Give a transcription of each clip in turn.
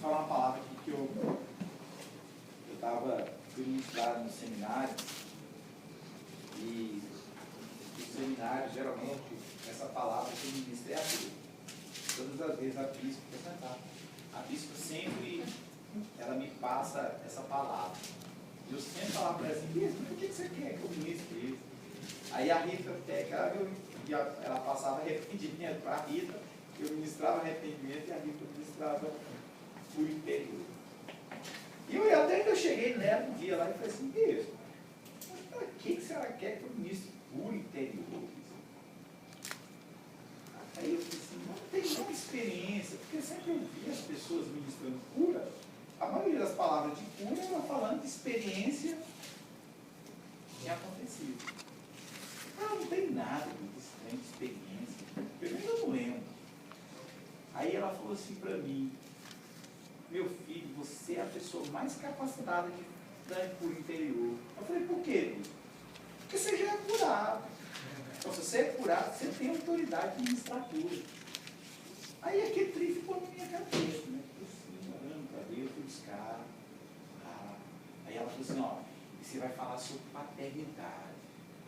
falar uma palavra aqui que eu fui ministrar no seminário, e no seminário, geralmente, essa palavra que eu ministro é a Bíblia. Todas as vezes a bispa quer sentar. A bispa sempre, ela me passa essa palavra. E eu sempre falava para ela assim, bispa, por que você quer que eu ministre isso? Aí a Rita, ela passava arrependimento para a Rita, eu ministrava arrependimento e a Rita ministrava o interior. E eu até ainda cheguei nela um dia lá e falei assim, bispa, mas para que a senhora quer que eu ministre o interior? Aí eu falei assim, não tem nenhuma experiência, porque sempre eu vi as pessoas ministrando cura, a maioria das palavras de cura era falando de experiência que tinha acontecido. Ah, não tem nada de experiência. Primeiro eu não lembro. Aí ela falou assim para mim, meu filho, você é a pessoa mais capacitada de dar cura interior. Eu falei, por quê? Porque você já é curado. Então, se você é curado, você tem autoridade de ministrar cura. Aí aquele trem ficou na minha cabeça, né? Eu assim, olhando para Deus, fui buscar. Aí ela falou assim, ó, e você vai falar sobre paternidade.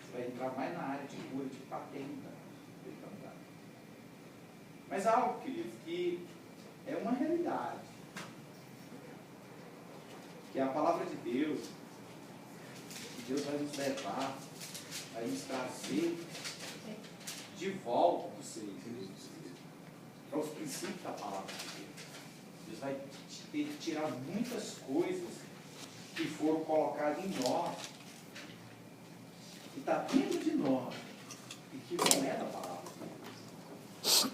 Você vai entrar mais na área de cura de paternidade. Mas algo, queridos, que é uma realidade. Que é a palavra de Deus, que Deus vai nos levar, vai nos trazer de volta para os seis, para os princípios da palavra de Deus. Deus vai ter que tirar muitas coisas que foram colocadas em nós, que está dentro de nós, e que não é da palavra de Deus.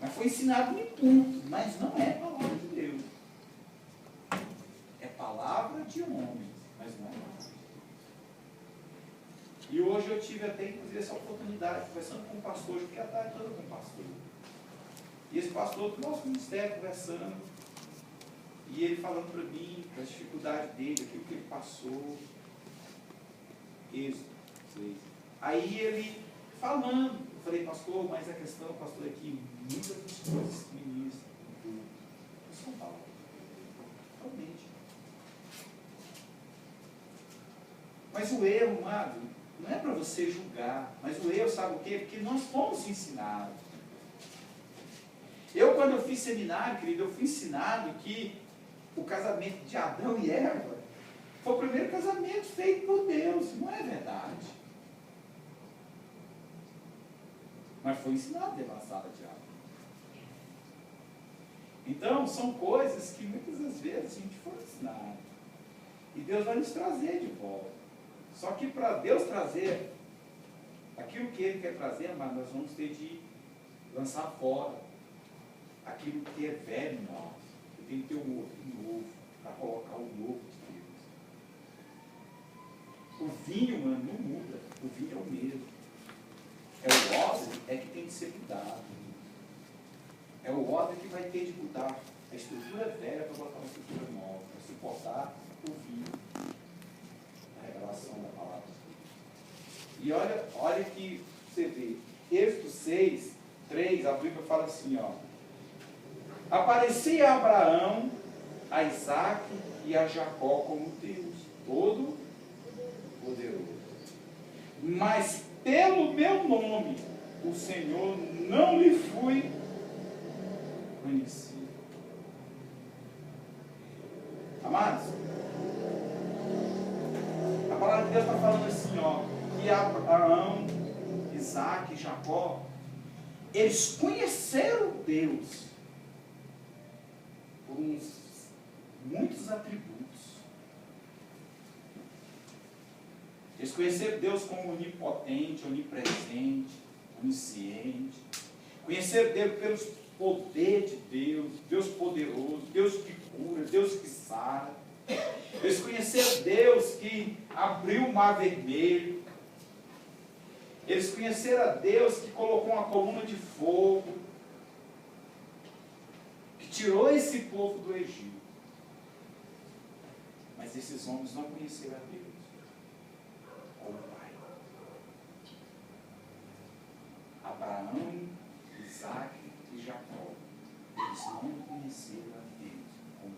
Mas foi ensinado em culto, mas não é palavra de Deus. É palavra de homens, mas não é palavra de Deus. E hoje eu tive até, inclusive, essa oportunidade, conversando com o pastor, porque a tarde toda com o pastor. E esse pastor do nosso ministério conversando, e ele falando para mim, das dificuldades dele, aquilo que ele passou. Isso. Aí ele falando, eu falei, pastor, mas a questão, pastor, é que muitas das coisas que ministram não são palavras. Realmente. Mas o erro, amado, não é para você julgar, mas o erro, sabe o quê? Porque nós fomos ensinados. Quando eu fiz seminário, querido, eu fui ensinado que o casamento de Adão e Eva foi o primeiro casamento feito por Deus. Não é verdade. Mas foi ensinado debaixo da diabo. Então, são coisas que muitas das vezes a gente foi ensinado. E Deus vai nos trazer de volta. Só que para Deus trazer aquilo que Ele quer trazer, mas nós vamos ter de lançar fora aquilo que é velho em nós. E tem que ter um outro novo, para colocar o novo de Deus. O vinho, mano, não muda. O vinho é o mesmo. É o odre é que tem de ser mudado. É o odre que vai ter de mudar a estrutura velha para botar uma estrutura nova, para suportar o vinho. A revelação da palavra. E olha que você vê, Êxodo 6, 3, a Bíblia fala assim, ó. Aparecia a Abraão, a Isaac e a Jacó como Deus, todo poderoso. Mas pelo meu nome, o Senhor não lhe fui conhecido. Amados, a palavra de Deus está falando assim, ó, que Abraão, Isaac e Jacó, eles conheceram Deus por muitos atributos. Eles conheceram Deus como onipotente, onipresente, onisciente. Conheceram Deus pelos poderes de Deus, Deus poderoso, Deus que cura, Deus que sara. Eles conheceram Deus que abriu o mar vermelho. Eles conheceram a Deus que colocou uma coluna de fogo, que tirou esse povo do Egito. Mas esses homens não conheceram a Deus como Pai. Abraão, Isaac e Jacó, eles não conheceram a Deus como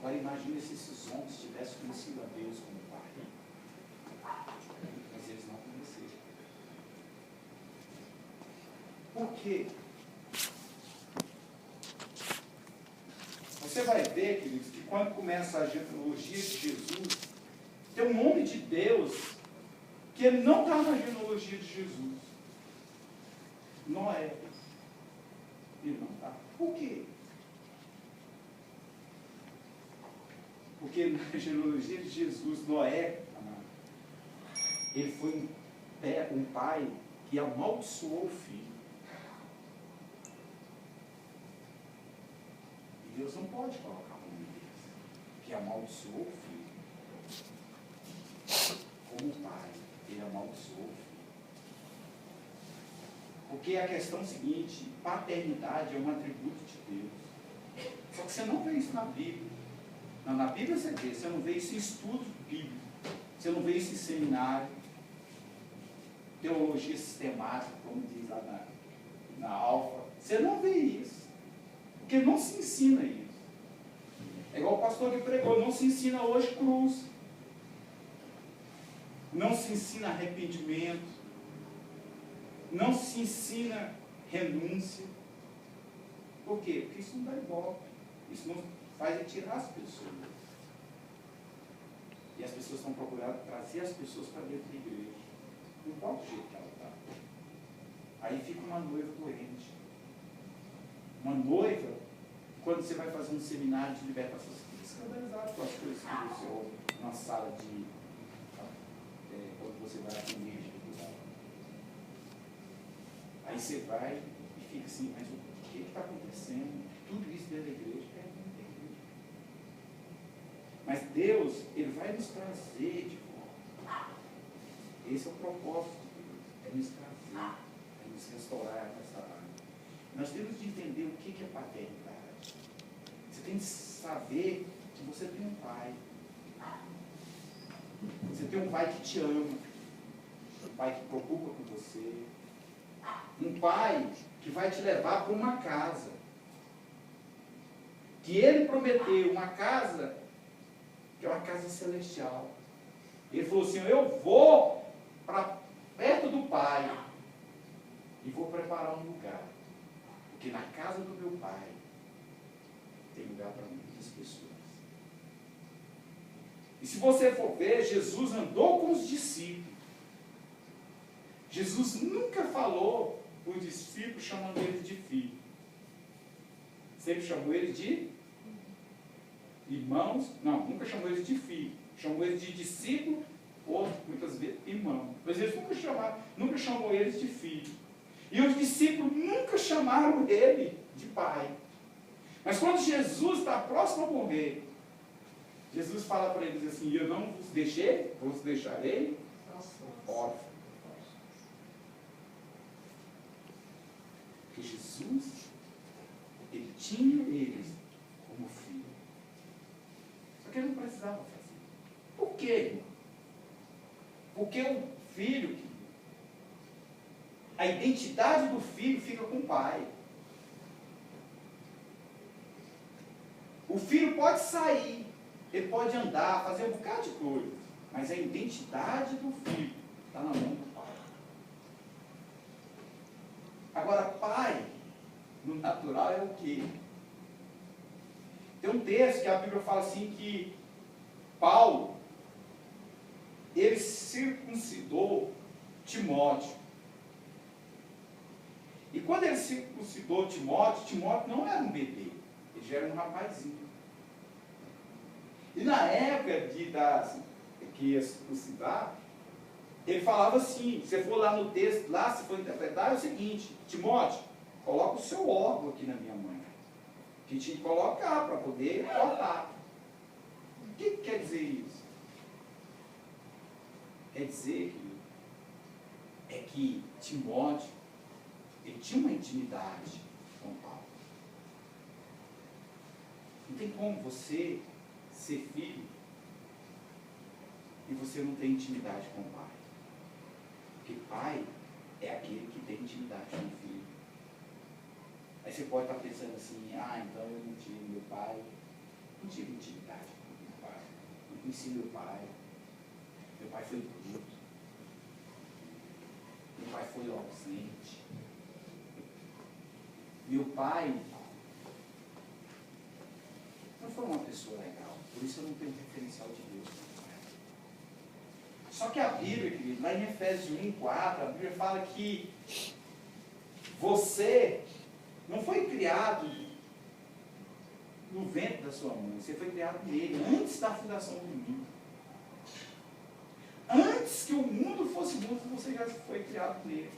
Agora imagine se esses homens tivessem conhecido a Deus como Pai. Mas eles não conheceram. Por quê? Você vai ver, queridos, que quando começa a genealogia de Jesus, tem um nome de Deus que ele não está na genealogia de Jesus. Noé. Ele não está. Por quê? Porque na genealogia de Jesus, Noé, ele foi um pai que amaldiçoou o filho. E Deus não pode colocar um nome desse, que amaldiçoou o filho. Como pai, ele amaldiçoou o filho. Porque a questão é a seguinte, paternidade é um atributo de Deus. Só que você não vê isso na Bíblia. Não, na Bíblia você não vê isso em estudo bíblico. Você não vê isso em seminário. Teologia sistemática, como diz lá na Alfa. Você não vê isso. Porque não se ensina isso. É igual o pastor que pregou, não se ensina hoje cruz. Não se ensina arrependimento. Não se ensina renúncia. Por quê? Porque isso não dá ibope. Isso não faz tirar as pessoas. E as pessoas estão procurando trazer as pessoas para dentro da igreja. Não importa o jeito que ela está. Aí fica uma noiva doente. Uma noiva, quando você vai fazer um seminário de libertação, você fica escandalizado com as coisas que você ouve numa sala de... quando você vai atender. Aí você vai e fica assim, mas o que está acontecendo? Tudo isso dentro da igreja é dentro da igreja. Mas Deus, Ele vai nos trazer de volta. Esse é o propósito de Deus, é nos trazer, é nos restaurar nessa área. Nós temos de entender o que é paternidade. Você tem de saber que você tem um pai. Você tem um pai que te ama, um pai que preocupa com você, um pai que vai te levar para uma casa. Que ele prometeu uma casa, que é uma casa celestial. Ele falou assim, eu vou para perto do Pai e vou preparar um lugar. Porque na casa do meu Pai tem lugar para muitas pessoas. E se você for ver, Jesus andou com os discípulos. Jesus nunca falou para os discípulos chamando eles de filho. Sempre chamou eles de irmãos. Não, nunca chamou eles de filho. Chamou eles de discípulo, ou muitas vezes irmão. Mas eles nunca chamou eles de filho. E os discípulos nunca chamaram ele de pai. Mas quando Jesus está próximo a morrer, Jesus fala para eles assim, eu não vos deixei, vos deixarei órfãos. Porque Jesus, ele tinha eles como filho. Só que ele não precisava fazer. Por quê, irmão? Porque o filho, a identidade do filho fica com o pai. O filho pode sair, ele pode andar, fazer um bocado de coisa, mas a identidade do filho está na mão do pai. Agora, pai, no natural, é o quê? Tem um texto que a Bíblia fala assim que Paulo, ele circuncidou Timóteo. E quando ele circuncidou Timóteo, Timóteo não era um bebê, ele já era um rapazinho. E na época que ia circuncidar, ele falava assim, se você for lá no texto, lá se for interpretar, é o seguinte, Timóteo, coloca o seu órgão aqui na minha mãe, que tinha que colocar para poder cortar. O que quer dizer isso? Quer dizer que Timóteo, ele tinha uma intimidade com Paulo. Não tem como você ser filho e você não ter intimidade com o pai. Porque pai é aquele que tem intimidade com o filho. Aí você pode estar pensando assim, então eu não tive meu pai, Não tive intimidade com meu pai. Não conheci meu pai. Meu pai foi bruto. Meu pai foi ausente. Meu pai não foi uma pessoa legal. Por isso eu não tenho referencial de Deus. Só que a Bíblia, querido, lá em Efésios 1:4, a Bíblia fala que você não foi criado no ventre da sua mãe, você foi criado nele, antes da fundação do mundo. Antes que o mundo fosse mundo, você já foi criado nele.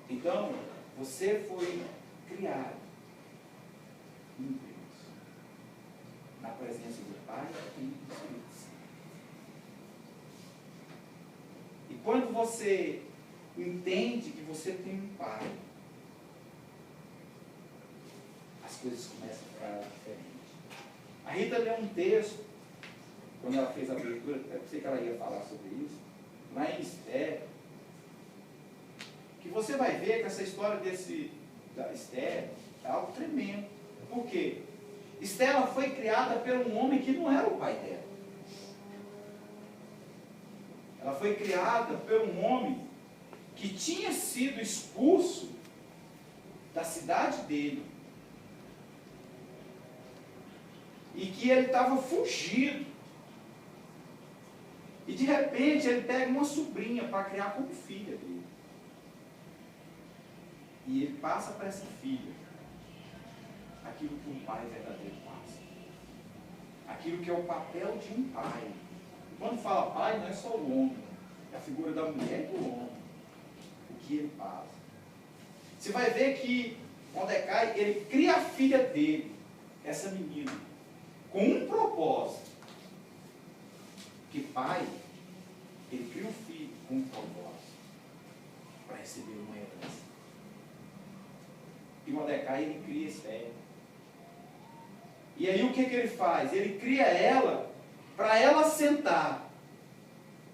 Então, você foi criado em Deus, na presença do Pai e do Espírito Santo. E quando você entende que você tem um Pai, as coisas começam a ficar diferentes. A Rita leu um texto, quando ela fez a abertura, até pensei que ela ia falar sobre isso, lá em Esther, que você vai ver que essa história da Esther é algo tremendo. Por quê? Esther ela foi criada por um homem que não era o pai dela. Ela foi criada por um homem que tinha sido expulso da cidade dele. E que ele estava fugido. E de repente ele pega uma sobrinha para criar como filha dele. E ele passa para essa filha aquilo que um pai verdadeiro passa. Aquilo que é o papel de um pai. E quando fala pai, não é só o homem. É a figura da mulher e do homem. O que ele passa. Você vai ver que Mordecai, ele cria a filha dele, essa menina, com um propósito. Que pai, ele cria um filho com um propósito. Para receber uma herança. E Mordecai, ele cria Esther. E aí o que ele faz? Ele cria ela para ela sentar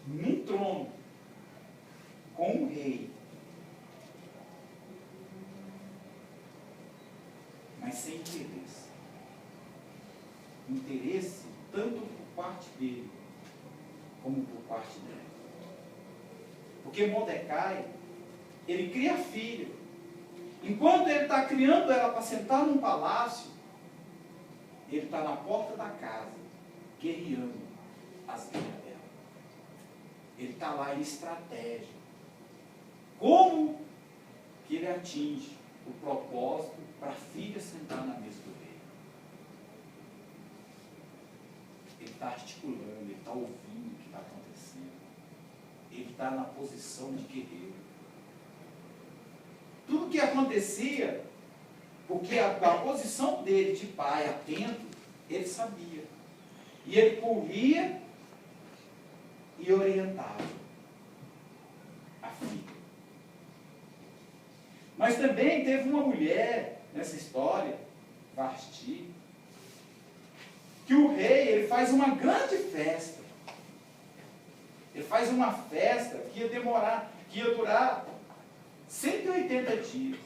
num trono com um rei. Mas sem interesse. Interesse tanto por parte dele como por parte dela. Porque Mordecai, ele cria a filha. Enquanto ele está criando ela para sentar num palácio, ele está na porta da casa, guerreando as guerras dela. Ele está lá em estratégia. Como que ele atinge o propósito para a filha sentar na mesa do rei? Ele está articulando, ele está ouvindo o que está acontecendo. Ele está na posição de guerreiro. Tudo que acontecia, porque a posição dele de pai atento, ele sabia. E ele corria e orientava a filha. Mas também teve uma mulher nessa história, Vasti, que o rei ele faz uma grande festa. Ele faz uma festa que ia durar 180 dias.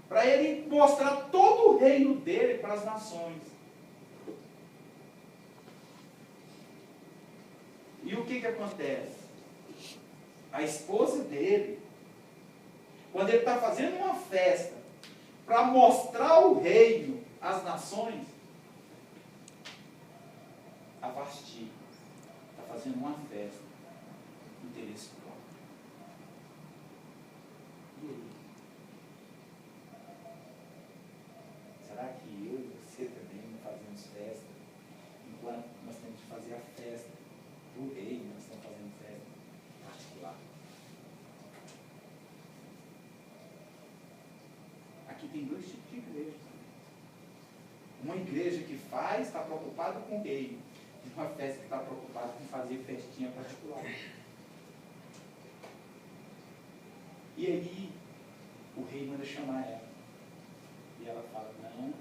Para ele mostrar todo o reino dele para as nações. E o que acontece? A esposa dele, quando ele está fazendo uma festa para mostrar o reino às nações, a Vasti está fazendo uma festa, interesse próprio. E aí? Será que eu e você também não fazemos festa? Enquanto nós temos que fazer a festa do rei, nós estamos fazendo festa particular. Aqui tem dois tipos de igreja. Uma igreja que faz, está preocupada com o rei. E uma festa que está preocupada com fazer festinha particular. E aí, o rei manda chamar ela. E ela fala, não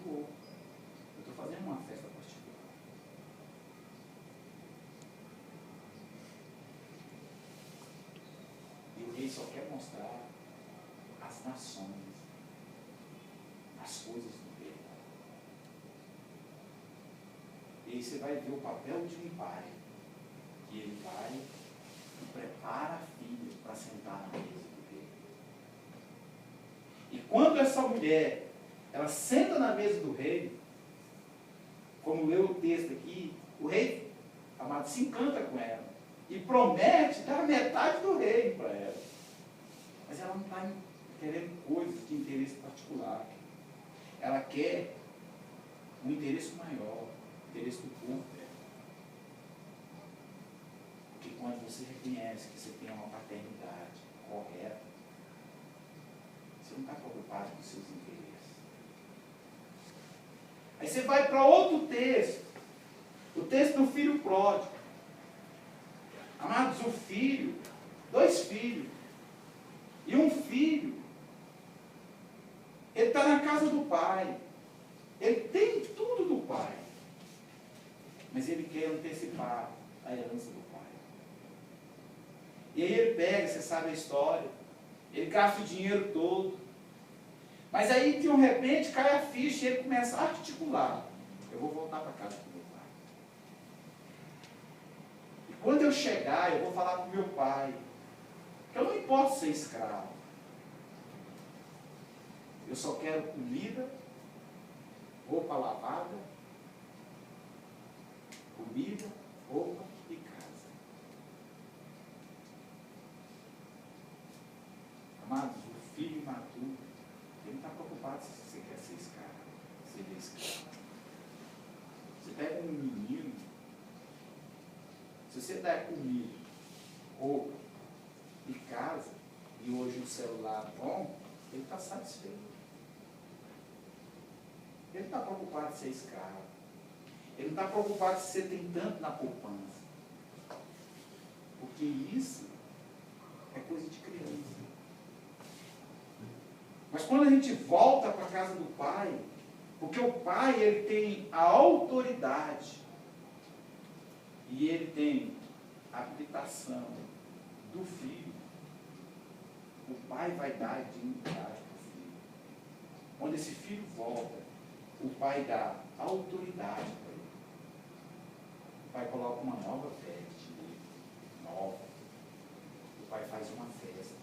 vou. Eu estou fazendo uma festa particular. E o rei só quer mostrar às nações as coisas do reino. E aí você vai ver o papel de um pai, que ele vai e prepara a filha para sentar na mesa do rei. E quando essa mulher, ela senta na mesa do rei, como leu o texto aqui, o rei, amado, se encanta com ela e promete dar metade do reino para ela. Mas ela não está querendo coisas de interesse particular. Ela quer um interesse maior, o interesse do povo dela. Porque quando você reconhece que você tem uma paternidade correta, você não está preocupado com os seus interesses. Aí você vai para outro texto, o texto do filho pródigo. Amados, o filho, 2 filhos, e um filho, ele está na casa do pai, ele tem tudo do pai, mas ele quer antecipar a herança do pai. E aí ele pega, você sabe a história, ele gasta o dinheiro todo, mas aí de um repente cai a ficha e ele começa a articular: eu vou voltar para casa do meu pai. E quando eu chegar, eu vou falar com meu pai que eu não importo ser escravo, eu só quero comida, roupa lavada, comida, roupa e casa. Amados, o filho imaturo, ele não está preocupado se você quer ser escravo, se ele é escravo. Você pega um menino, se você der comida, roupa e casa, e hoje um celular bom, ele está satisfeito. Ele não está preocupado em ser escravo. Ele não está preocupado se você tem tanto na poupança. Porque isso é coisa de criança. Mas quando a gente volta para a casa do pai, porque o pai, ele tem a autoridade e ele tem a habilitação do filho, o pai vai dar dignidade para o filho. Quando esse filho volta, o pai dá autoridade para ele. O pai coloca uma nova veste nele, nova. O pai faz uma festa.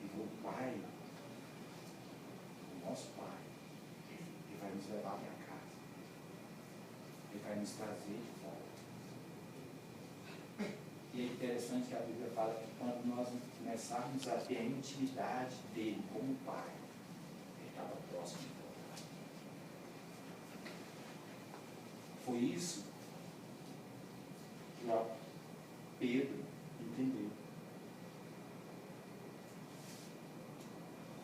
E o pai, o nosso pai, ele vai nos levar para casa. Ele vai nos trazer de volta. E é interessante que a Bíblia fala que quando nós começarmos a ter a intimidade dele como pai, ele estava próximo de voltar. Foi isso que o Pedro entendeu.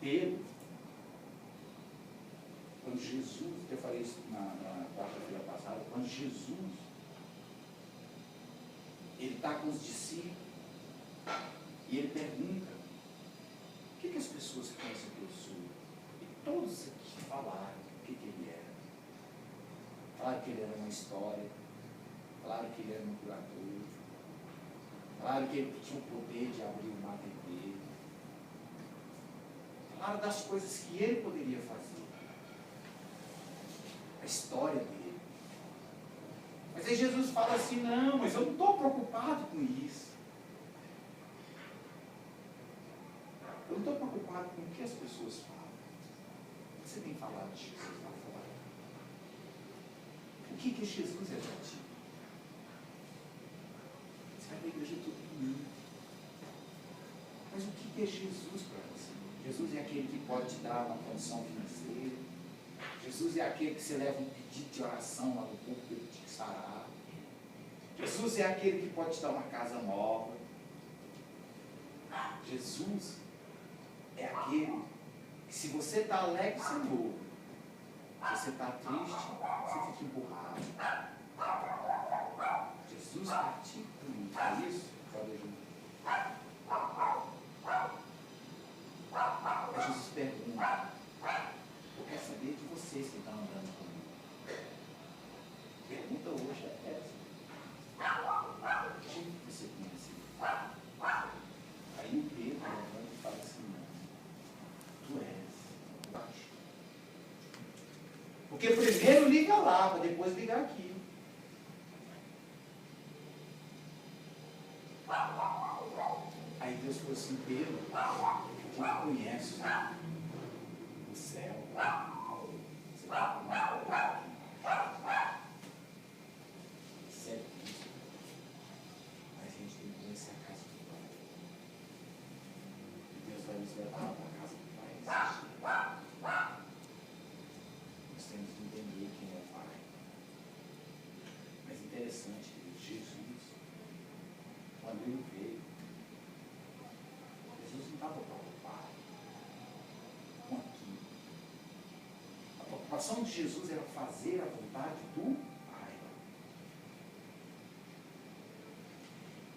Pedro, quando Jesus, eu falei isso na quarta-feira passada, quando Jesus, ele está com os discípulos e ele pergunta: o que as pessoas pensam que eu sou? E todos aqui falaram o que ele era. Falaram que ele era uma história, falaram que ele era um curador, falaram que ele tinha o poder de abrir o mar vermelho, falaram das coisas que ele poderia fazer, a história dele. Mas aí Jesus fala assim: não, mas eu não estou preocupado com isso. Eu não estou preocupado com o que as pessoas falam. O que você tem falado de Jesus lá fora? O que Jesus é para ti? Você vai na igreja todo domingo. Mas o que é Jesus para você? Jesus é aquele que pode te dar uma condição financeira. Jesus é aquele que você leva um pedido de oração lá no corpo dele te sarar. Jesus é aquele que pode te dar uma casa nova. Jesus é aquele que, se você está alegre, você louva. Se você está triste, você fica empurrado. Jesus pratica tudo. É isso? Pode ajudar. Aí Jesus pergunta: eu quero saber de vocês que estão andando comigo. Pergunta hoje é essa. Que jeito você conhece? Aí o Pedro levanta e fala assim: não. Porque primeiro liga lá, para depois ligar aqui. Aí Deus falou assim, Pedro, tu conhece o céu. Você vai tomar certo? Mas a gente tem que conhecer a casa do Pai. E Deus vai nos levar para a casa do Pai. Nós temos que entender quem é o Pai. Mas interessante, Jesus, quando ele veio, Jesus não estava preocupado com aquilo. A preocupação de Jesus era fazer a vontade do Pai.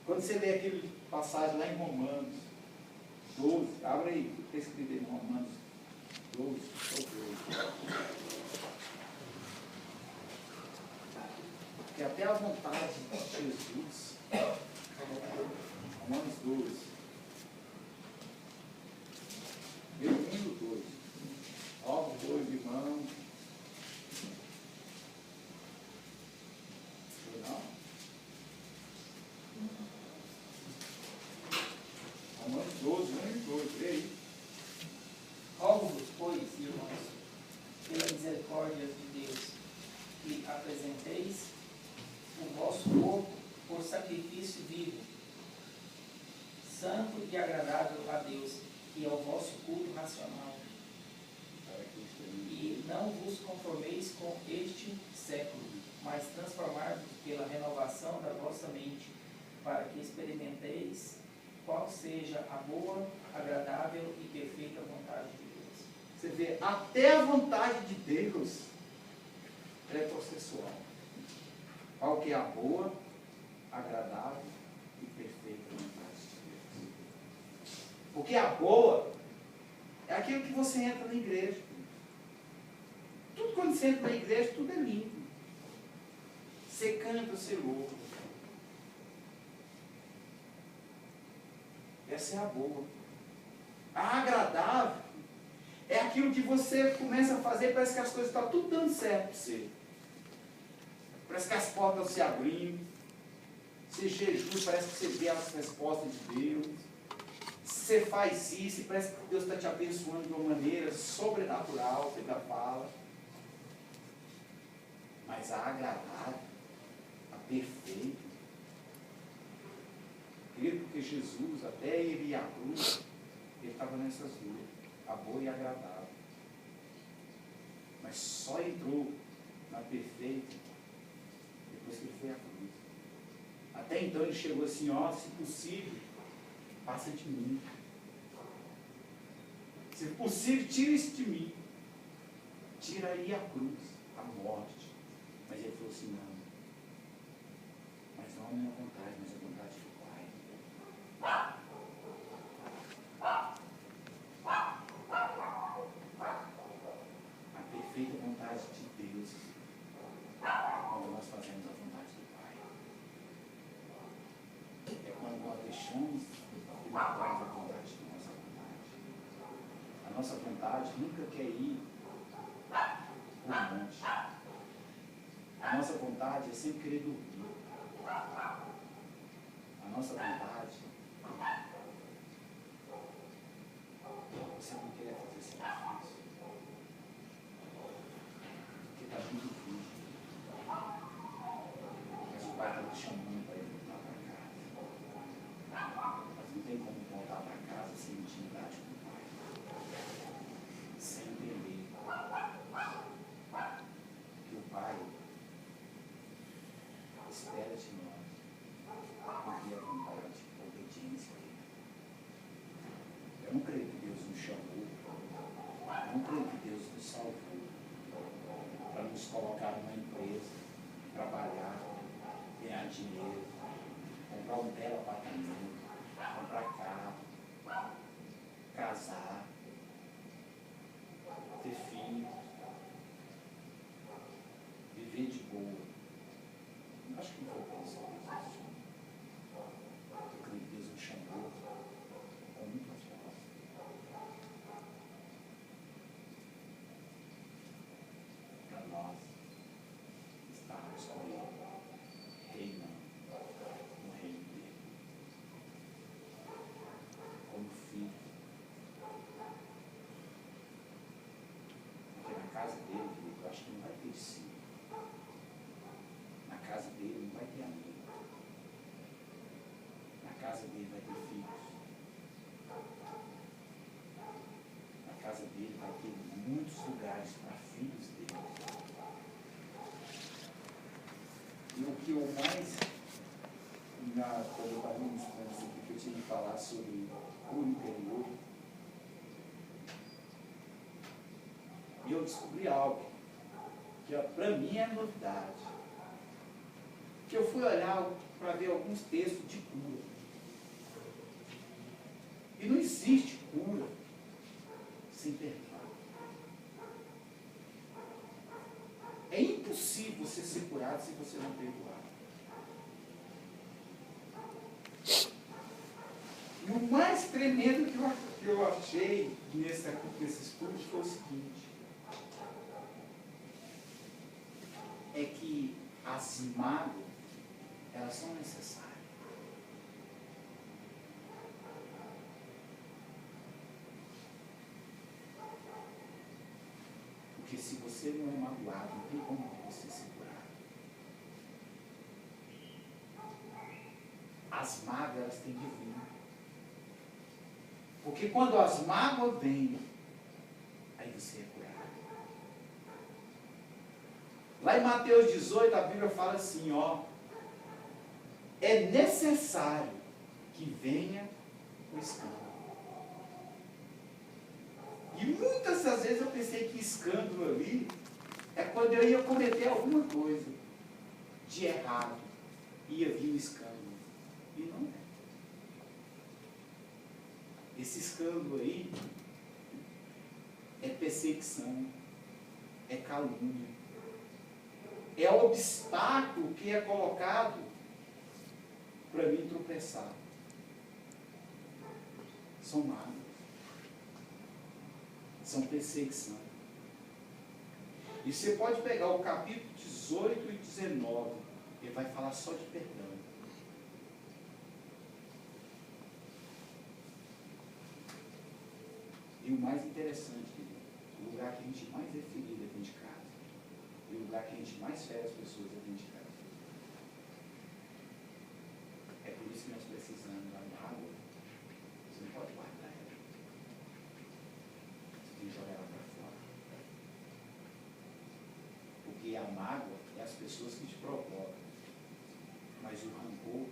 Quando você lê aquele passagem lá em Romanos 12, abre aí, o que está escrito em Romanos 12, que até a vontade de Jesus, Romanos 12, versículo 12, ó, dois irmãos, não? Romanos 12, 1 e 2, lê aí. Rogo-vos, pois, irmãos, pela misericórdia de Deus, que apresenteis o vosso corpo por sacrifício vivo, santo e agradável a Deus, que é o vosso culto racional. E não vos conformeis com este século, mas transformai-vos pela renovação da vossa mente, para que experimenteis qual seja a boa, agradável e perfeita vontade de Deus. Você vê, até a vontade de Deus é processual. Qual que é a boa, agradável e perfeita vontade de Deus? Porque a boa é aquilo que você entra na igreja. Tudo quando você entra na igreja, tudo é lindo. Você canta, você louva. Essa é a boa. A agradável é aquilo que você começa a fazer, parece que as coisas estão tudo dando certo para você. Parece que as portas estão se abrindo. Você jejua, parece que você vê as respostas de Deus. Você faz isso e parece que Deus está te abençoando de uma maneira sobrenatural, você ainda fala. Mas a agradável, a perfeita, porque Jesus, até ele ir à cruz, ele estava nessas duas, a boa e a agradável. Mas só entrou na perfeita depois que ele foi à cruz. Até então ele chegou assim, ó, se possível, passa de mim. Se possível, tira isso de mim. Tira aí a cruz, a morte. Mas ele falou assim, não. Mas não a minha vontade, mas a vontade do Pai. A perfeita vontade de Deus é quando nós fazemos a vontade do Pai. É quando nós deixamos e matamos a vontade da nossa vontade. A nossa vontade nunca quer ir por monte. A nossa vontade é sempre querer dormir. A nossa vontade, você não quer fazer sacrifício. Porque está tudo difícil. Mas o Pai está te chamando para ir voltar para casa. Mas não tem como voltar para casa sem intimidade com o Pai. Sem entender que o Pai espera de nós cumprir a vontade, a obediência a Ele. Eu não creio que Deus nos chamou, eu não creio que Deus nos salvou para nos colocar numa empresa, trabalhar, ganhar dinheiro, comprar um belo apartamento, comprar carro, casar, ter filhos, viver de boa. Acho que não foi para isso que Deus nos chamou. Eu creio que Deus nos chamou com muita força. Para casa dele vai ter filhos. Na casa dele vai ter muitos lugares para filhos dele. E o que eu mais, quando eu estava ministrando isso aqui, que eu tinha que falar sobre o interior, e eu descobri algo que para mim é novidade. Que eu fui olhar para ver alguns textos de cura. E não existe cura sem perdão. É impossível você ser curado se você não perdoar. E o mais tremendo que eu achei nesses estudos foi o seguinte: é que as mágoas, elas são necessárias. Porque se você não é magoado, não tem como você se curar. As mágoas, elas têm que vir. Porque quando as mágoas vêm, aí você é curado. Lá em Mateus 18, a Bíblia fala assim, ó: é necessário que venha o escândalo. E muitas das vezes eu pensei que escândalo ali é quando eu ia cometer alguma coisa de errado, ia vir o escândalo. E não é. Esse escândalo aí é perseguição, é calúnia, é obstáculo que é colocado para mim tropeçar. São mágoas, são perseguição. E você pode pegar o capítulo 18 e 19, ele vai falar só de perdão. E o mais interessante, o lugar que a gente mais é ferido é dentro de casa. E o lugar que a gente mais fere as pessoas é dentro de casa. É por isso que nós precisamos da água. Você não pode guardar ela. Você tem que jogar ela para fora. Porque a mágoa é as pessoas que te provocam. Mas o rancor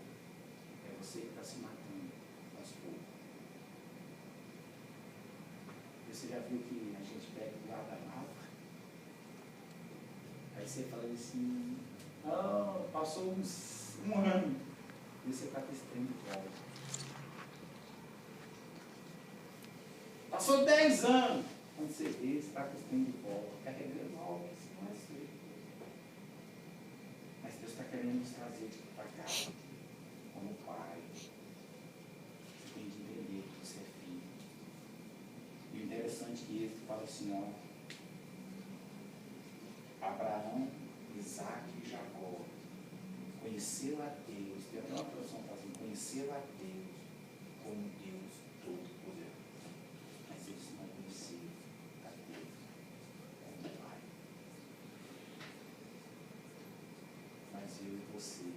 é você que está se matando aos poucos. Você já viu que a gente pega o guardanapo? Aí você fala assim, passou um ano, e você está com esse trem de volta. Passou 10 anos, quando você vê, você está com esse trem de volta, carregando algo que não é seu. Mas Deus está querendo nos trazer para cá, como pai. Você tem de entender que você é filho. E o interessante é que ele fala assim, ó: Abraão, Isaac e Jacó conheceram a Deus. Tem até uma tradução que fala assim: conheceram a Deus como Deus Todo-Poderoso. Mas eles não conheceram a Deus como Pai. Mas eu e você,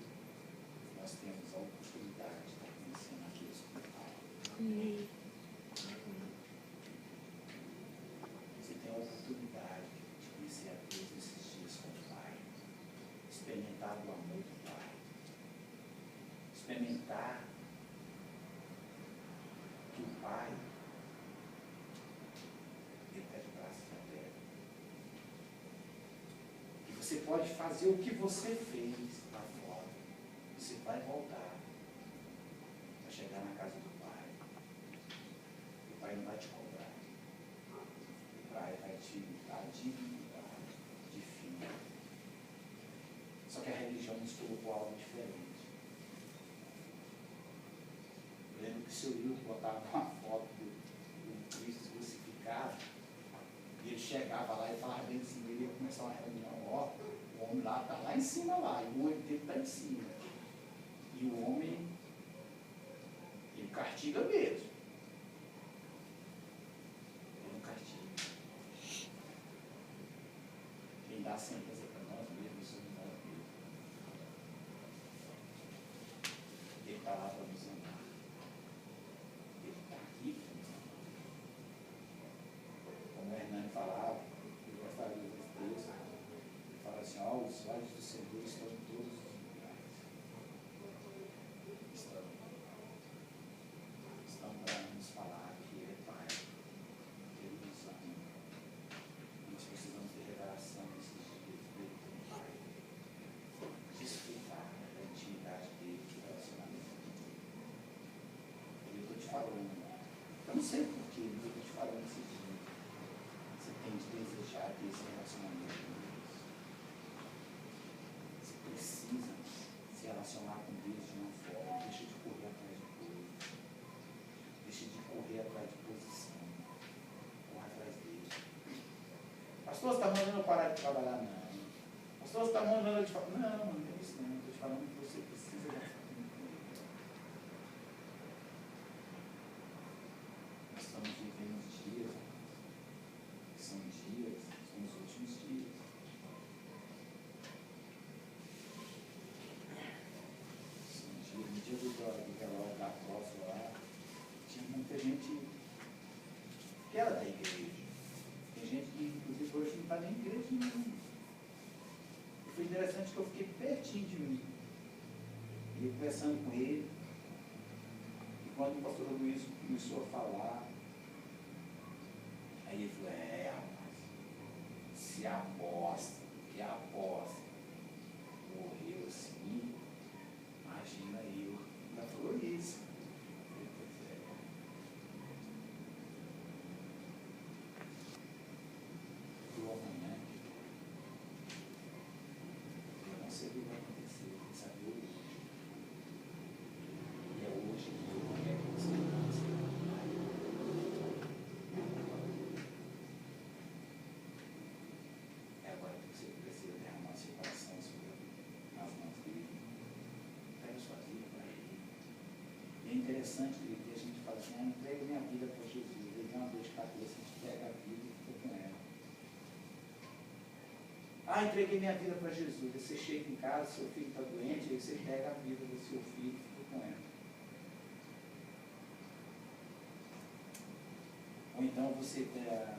nós temos a oportunidade de estar conhecendo a Deus como Pai. Amém. Você tem a oportunidade de conhecer a Deus nesses dias como Pai. Experimentar o amor do Pai. Experimentar que o Pai, ele está de braços abertos. E você pode fazer o que você fez lá fora. Você vai voltar. Vai chegar na casa do Pai. O Pai não vai te cobrar. O Pai vai te dar dignidade de filho. Só que a religião nos colocou algo diferente. Eu lembro que o seu Hilton botava uma foto do Cristo crucificado, e ele chegava lá e falava bem assim, ele ia começar uma reunião, ó, o homem lá está lá em cima lá, e o olho dele está em cima. E o homem, ele castiga mesmo. Ele não castiga. Quem dá sentença para nós mesmos somos nós mesmos. Ele está lá para nos amar. falando. Eu não sei porquê, mas eu estou te falando esse dia. Você tem de desejar ter esse relacionamento com Deus. Você precisa se relacionar com Deus de uma forma. Deixa de correr atrás de coisas. Deixa de correr atrás de posição. Corra atrás dele. Pastor, você está mandando eu parar de trabalhar? Não. Pastor, você está mandando eu te falar? Não, não é isso não. Estou te falando que você precisa gastar tempo com ele. Nós estamos vivendo dias, são os últimos dias. No dia do relógio da próxima lá, tinha muita gente que era da igreja. Tem gente que, inclusive, hoje não está nem em igreja nenhuma. E foi interessante que eu fiquei pertinho de mim. E eu conversando com ele. E quando o pastor Luiz começou a falar, aí ele falou, rapaz, se aposta, que aposta, morreu assim, imagina eu. Ainda falou isso. Eu falei, pois é. Eu amanhã, eu não sei o que vai acontecer, eu sabia hoje. E é hoje que eu não quero que você faça. É agora que você precisa derramar seu coração nas mãos dele. Entrega sua vida para ele. E é interessante que a gente fala assim, entrega minha vida para Jesus. Ele tem uma dor de cabeça, a gente pega a vida e fica com ela. Entreguei minha vida para Jesus. Aí você chega em casa, seu filho está doente, aí você pega a vida do seu filho e fica com ela. Ou então você está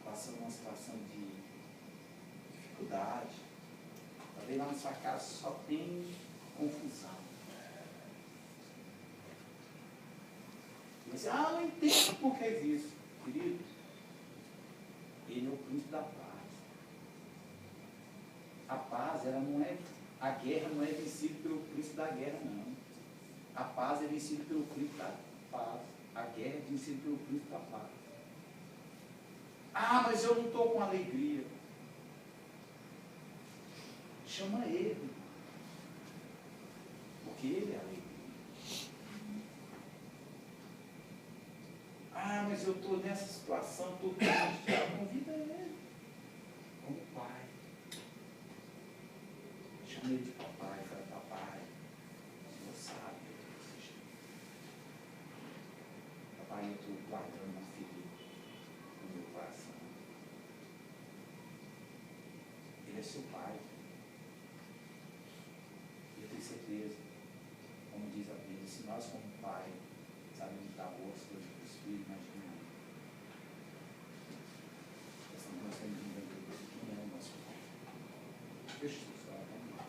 passando uma situação de dificuldade. Talvez lá na sua casa só tem confusão. E você, não entendo por que isso. Querido, ele é o príncipe da paz. A paz, ela não é, a guerra não é vencida pelo príncipe da guerra, não. A paz é vencida pelo príncipe da paz. A guerra é vencida pelo príncipe da paz. Mas eu não estou com alegria. Chama ele. Porque ele é alegria. Mas eu estou nessa situação, estou triste. Convida ele. Como pai. Chama ele de papai, fala, papai, o senhor sabe o que você chama. Papai, eu estou guardando uma ferida no meu coração. Ele é seu pai. E eu tenho certeza, como diz a Bíblia, se nós como pai sabemos dar boas coisas para os filhos, imagina. Nós temos um bem quem é o nosso pai. Deixa eu só terminar,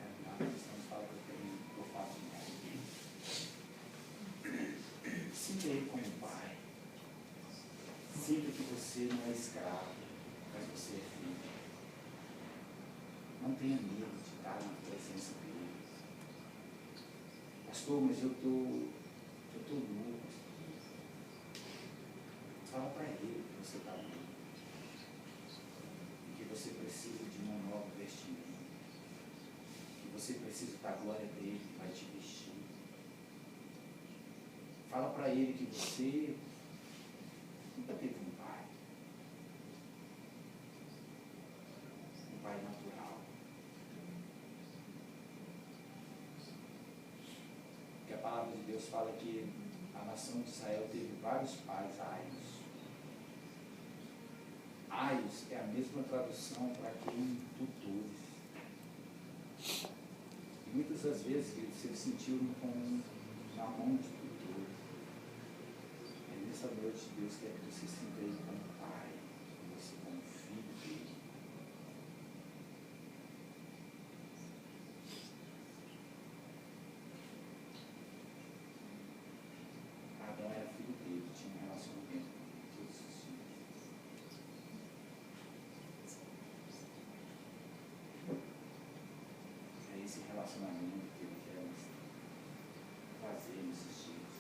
estamos falando que eu faço mais. Sinta ele como pai. Sinta que você não é escravo, mas você é filho. Não tenha medo de estar na presença dele. Pastor, mas eu estou louco. Fala para ele que você está louco. Que você precisa de uma nova vestimenta. Que você precisa da glória dele que vai te vestir. Fala para ele que você nunca teve um pai. Um pai natural. Porque a palavra de Deus fala que a nação de Israel teve vários pais, aios. Aios é a mesma tradução para quem tutores. E muitas das vezes você se sentiu na mão de tutores. É nessa noite Deus quer que você se sinta ele como pai, você como filho dele. Adão era filho dele, tinha um relacionamento com todos os filhos. É esse relacionamento que ele quer fazer nesses dias.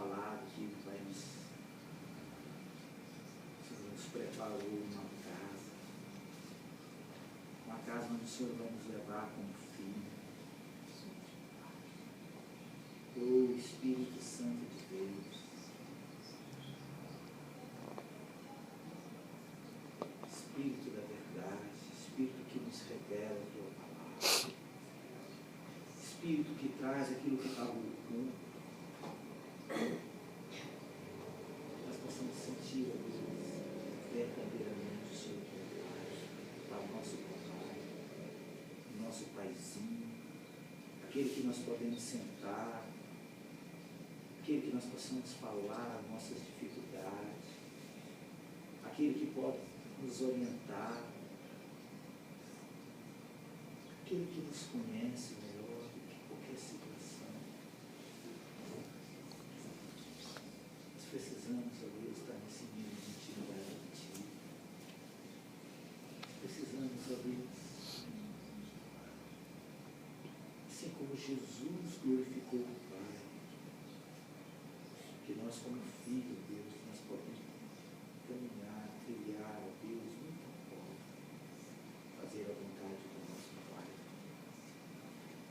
falado que o Pai nos preparou uma casa onde o Senhor vai nos levar como filho. O Espírito Santo de Deus, Espírito da verdade, Espírito que nos revela a tua palavra, Espírito que traz aquilo que está oculto, nós possamos sentir, ó Deus, verdadeiramente o Seu vontade para o nosso papai, o nosso paizinho, aquele que nós podemos sentar, aquele que nós possamos falar nossas dificuldades, aquele que pode nos orientar, aquele que nos conhece melhor do que qualquer situação. Nós precisamos, ó Deus, estar nesse nível de intimidade de Ti. Precisamos, ó Deus, assim como Jesus glorificou o Pai, que nós como filho, Deus, nós podemos caminhar, trilhar, ó Deus, muito bom, fazer a vontade do nosso Pai,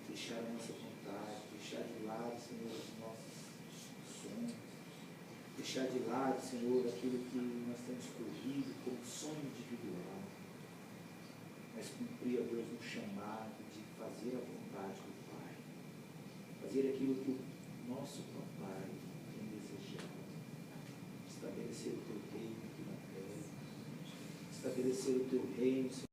deixar a nossa vontade, deixar de lado, Senhor, os nossos sonhos, deixar de lado, Senhor, aquilo que nós temos corrido como sonho individual, mas cumprir, ó Deus, um chamado de fazer a vontade do Pai, fazer aquilo que o nosso Papai tem desejado, estabelecer o Teu reino aqui na terra, estabelecer o Teu reino, Senhor.